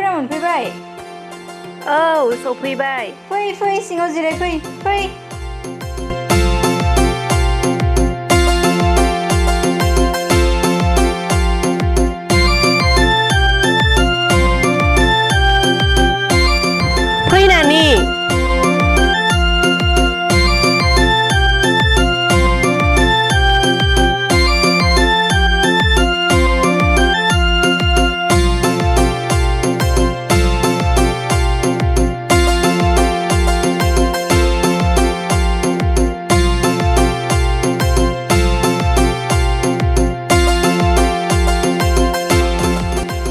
आलासिफोरा मोनफैबाय औ सफैबाय फै सिङाव जिराय फै फैनानै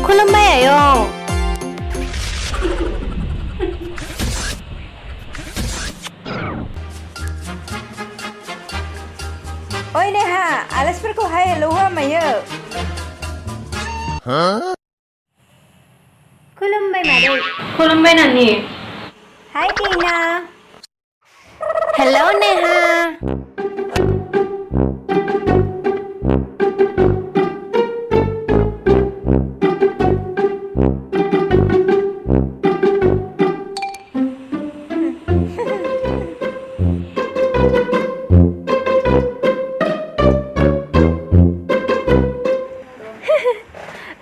खुलुमबाय आयं ओइ नेहा आलासिफोरखौ हाय हेल' होआ मायो खुलुमबाय मादै खुलुमबाय नानि हाय टीना हेलौ नेहा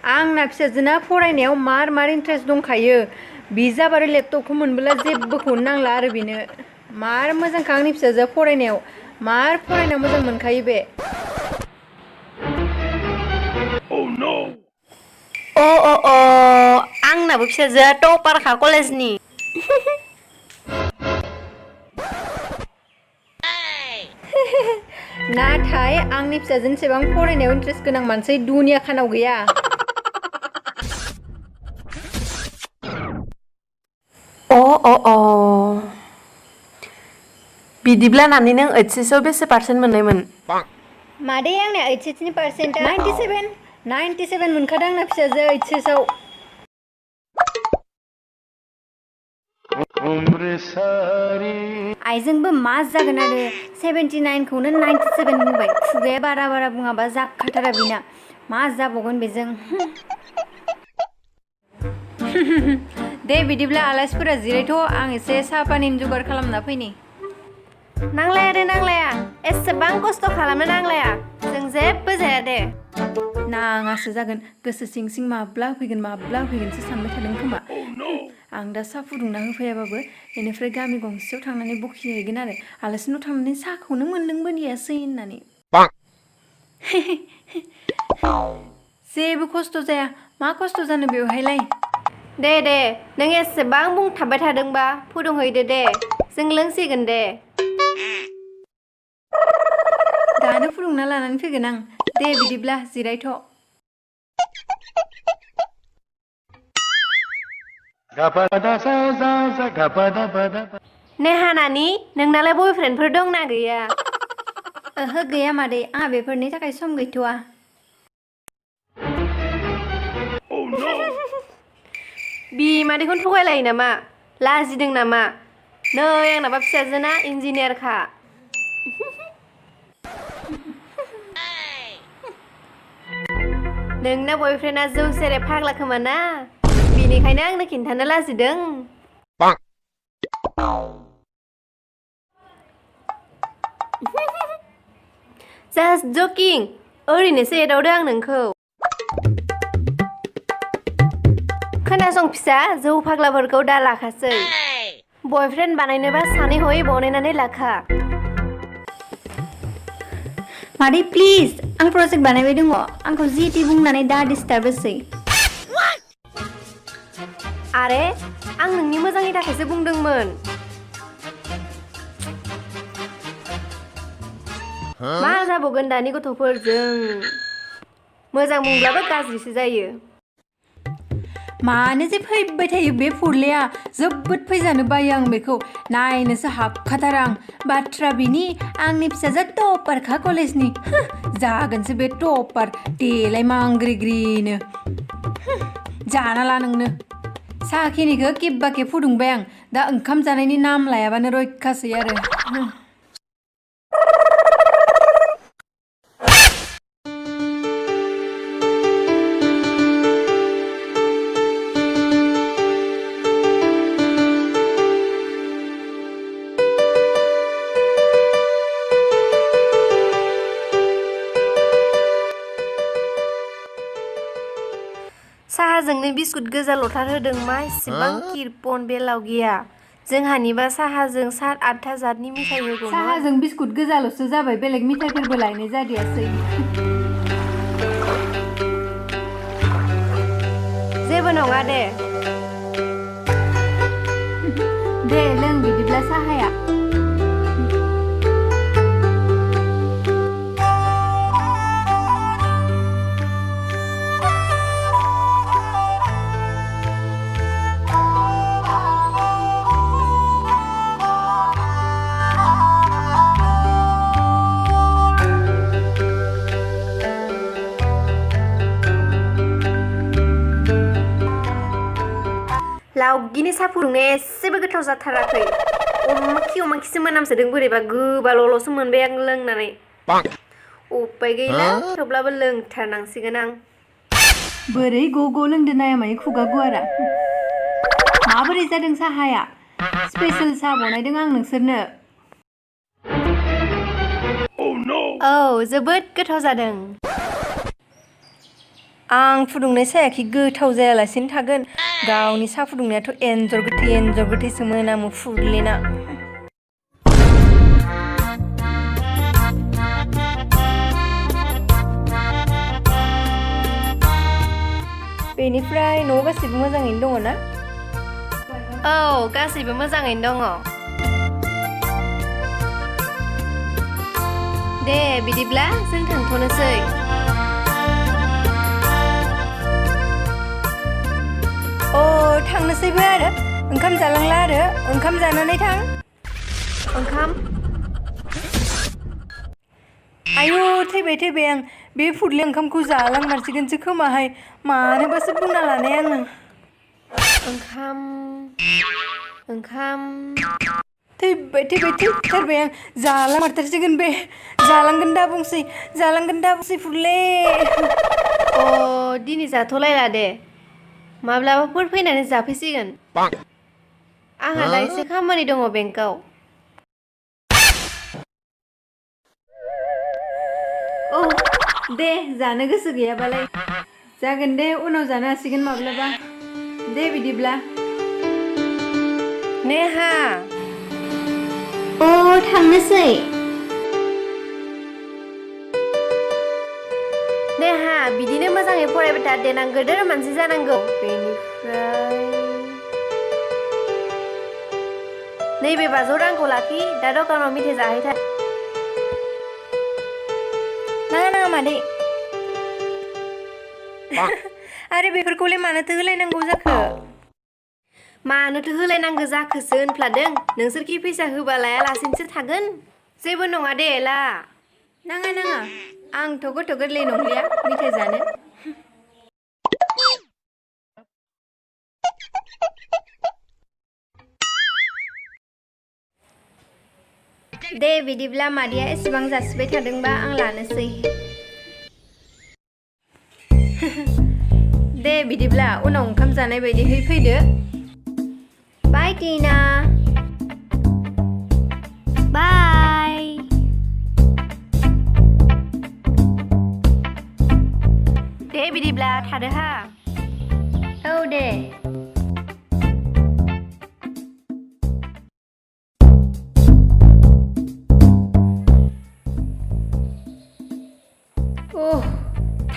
आंना फिसाजोना फरायनायाव मार इन्ट्रेस्ट दंखायो बिजाब आरो लेपटपखौ मोनबोला जेबोखौनो नांला आरो बेनो मार मोजांखा आंनि फिसाजोआ फरायनायाव मार फरायना मोजां मोनखायो बे अ आंनाबो फिसाजोआ टपारखा कलेजनि नाथाय आंनि फिसाजोनि एसेबां फरायनायाव इन्ट्रेस्ट गोनां मानसि दुनिया खानाव गैया अ बिदिब्ला नानि नों HSआव बेसे पार्सेन्ट मोननायमोन मादै आंना HSनि पार्सेन्टआ 97 मोनखादों आंना फिसाजो HSआव आइजोंबो मा जागोन आरो 79खौनो 97 बुंबाय खुगाया बारा बुङाबा जाखाथारा बिना मा जाबावगोन बेजों दे बिदिब्ला आलासिफोरा जिरायथ' आं एसे साहा पानिनि जगार खालामना फैनि नांलाया एसेबां खस्थ' खालामनो नांलाया जों जेबो जाया दे नाङासो जागोन गोसो सिं माब्ला होफैगोनसो सानबाय थादों खोमा आं दा साहा फुदुंना होफैयाबाबो बेनिफ्राय गामि गंसेयाव थांनानै बखिहैगोन आरो आलासिनाव थांनानै साहाखौनो मोनलोंबोदियासै होननानै जेबो खस्थ' जाया मा खस्थ' जानो बेवहायलाय दे नों एसेबां बुंथाबबाय थादोंबा फुदुंहैदो दे जों लोंसिगोन दे दानो फुदुंना लानानै फैगोन आं दे बिदिब्ला जिरायथ' नेहा नानि नोंनालाय बयफ्रेन्डफोर दंना गैया ओहो गैया मादै आंहा बेफोरनि थाखाय सम गैथ'वा बिमादैखौनो थगायलायो नामा लाजिदों नामा नै आंनाबा फिसाजोना इन्जिनियारखा नोंना बयफ्रेन्डआ जौ सेरेब फाग्ला खोमा ना बेनिखायनो आंनो खिन्थानो लाजिदों जास्ट जकिं ओरैनोसो एदावदों आं नोंखौ खोनासं फिसा जौ फाग्लाफोरखौ दा लाखासै बयफ्रेन्ड बानायनोबा सानै हयै बनायनानै लाखा मादै प्लिज आं प्रजेक्ट बानायबाय दङ आंखौ जिटि बुंनानै दा डिस्टार्ब होसै आरे आं नोंनि मोजांनि थाखायसो बुंदोंमोन मा जाबावगोन दानि गथ'फोरजों मोजां बुंब्लाबो गाज्रिसो जायो मानो जे फैबाय थायो बे फुरलाया जोबोद फैजानो बायो आं बेखौ नायनोसो हाबखाथारा आं बाथ्रा बिनि आंनि फिसाजो टपारखा कलेजनि जागोनसो बे टपार देलाय मांग्रिग्रिनो जाना ला नोंनो साहाखिनिखौ किब्बाके फुदुंबाय आं दा ओंखाम जानायनि नाम लायाबानो रयखासै आरो कापनै बिस्कुट गोजा लथार होदों मा इसेबां किरपन बे लावगिया जोंहानिबा साहाजों 7-8 जातनि मिथाइ होगौमोन साहाजों बिस्कुट गोजाल'सो जाबाय बेलेग मिथाइफोरबो लायनाय जादियासै जेबो नङा दे दे लों बिदिब्ला साहाया लावगिनि साहा फुदुंनाया एसेबो गोथाव जाथाराखै अमाखिसो मोनामसोदों बोरैबा गोबाल'ल'सो मोनबाय आं लोंनानै उपाय गैला थेवब्लाबो लोंथारनांसिगोन आं बोरै ग' लोंदो नाया मायो खुगा गुवारा माबोरै जादों साहाया स्पेशल साहा बनायदों आं नोंसोरनो औ जोबोद गोथाव जादों आं फुदुंनाय साहायाखि गोथाव जायालासिनो थागोन गावनि साहा फुदुंनायाथ' एन्जर गोथैसो मोनामो फुरलेना बेनिफ्राय न'आव गासैबो मोजाङैनो दङ ना औ गासैबो मोजाङैनो दङ दे बिदिब्ला जों थांथ'नोसै थांनोसैबो आरो ओंखाम जालांला आरो ओंखाम जानानै थां ओंखाम आयु थैबाय आं बे फुरले ओंखामखौ जालांमारसिगोनसो खोमाहाय मानोबासो बुंना लानाय आङो ओंखाम थैथारबाय आं जालांमारथारसिगोन बे जालांगोन दा बुंसै फुरले दिनै जाथ'लायला दे माब्लाबाफोर फैनानै जाफैसिगोन आंहा दा एसे खामानि दङ बेंकआव दे जानो गोसो गैयाबालाय जागोन दे उनाव जानो हासिगोन माब्लाबा दे बिदिब्ला नेहा थांनोसै नेहा बिदिनो मोजाङै फरायबाय था देनां गोदोर मानसि जानांगौ बेनिफ्राय नैबे 500 रांखौ लाखि दा दखानाव मेथाइ जाहैथार नाङा मादै आरो बेफोरखौलाय मानोथो होलायनांगौ जाखोसो होनफ्लादों नोंसोरखि फैसा होबा लायालासेनोसो थागोन जेबो नङा दे ला नाङा आंथ' गथ' गोरलै नंलिया मेथाइ जानो दे बिदिब्ला मादैया एसेबां जासिबाय थादोंबा आं लानोसै दे बिदिब्ला उनाव ओंखाम जानाय बायदिहै फैदो बाय टिना बाय दे बिदिब्ला थादो हा औ दे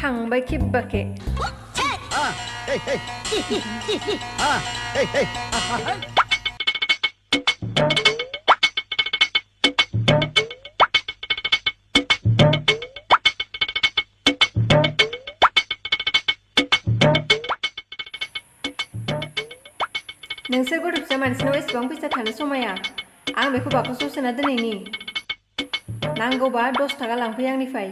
थांबाय खेबबाके नोंसोर गथ' फिसा मानसिनाव एसेबां फैसा थानो समाया आं बेखौ बाकसाव सोना दोनैनि नांगौबा 10 थाखा लांफै आंनिफ्राय